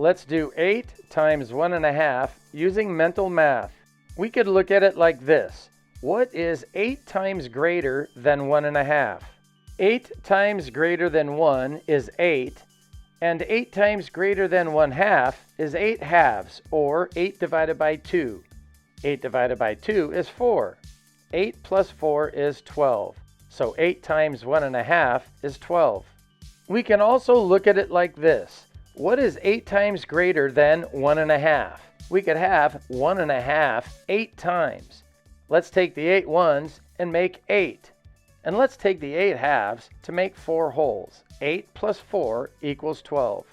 Let's do 8 times 1.5 using mental math. We could look at it like this. What is 8 times greater than 1.5? 8 times greater than 1 is 8, and 8 times greater than 1/2 is 8 halves, or 8 divided by 2. 8 divided by 2 is 4. 8 plus 4 is 12. So 8 times 1.5 is 12. We can also look at it like this. What is 8 times greater than 1.5? We could have 1.5 8 times. Let's take the 8 ones and make 8. And let's take the 8 halves to make 4 wholes. 8 plus 4 equals 12.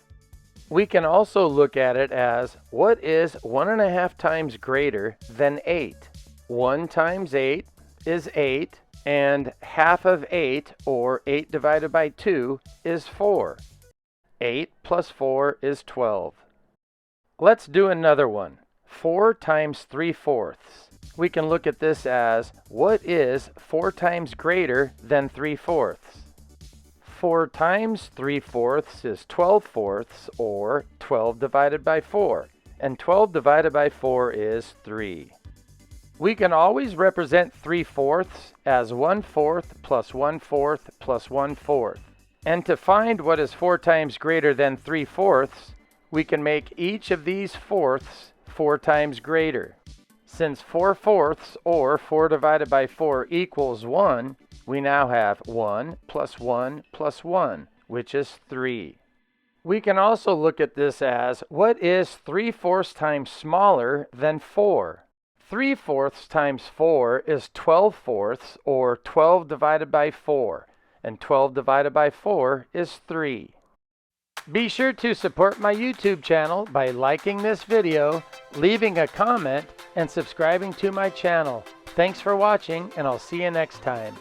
We can also look at it as, what is 1.5 times greater than 8? 1 times 8 is 8, and half of 8, or 8 divided by 2, is 4. 8 plus 4 is 12. Let's do another one. 4 times 3/4. We can look at this as, what is 4 times greater than 3/4? 4 times 3/4 is 12/4, or 12 divided by 4. And 12 divided by 4 is 3. We can always represent 3/4 as 1/4 plus 1/4 plus 1/4. And to find what is 4 times greater than 3/4, we can make each of these fourths 4 times greater. Since 4/4, or 4 divided by 4, equals 1, we now have 1 plus 1 plus 1, which is 3. We can also look at this as, what is 3/4 times smaller than 4? 3/4 times 4 is 12/4, or 12 divided by 4. And 12 divided by 4 is 3. Be sure to support my YouTube channel by liking this video, leaving a comment, and subscribing to my channel. Thanks for watching, and I'll see you next time.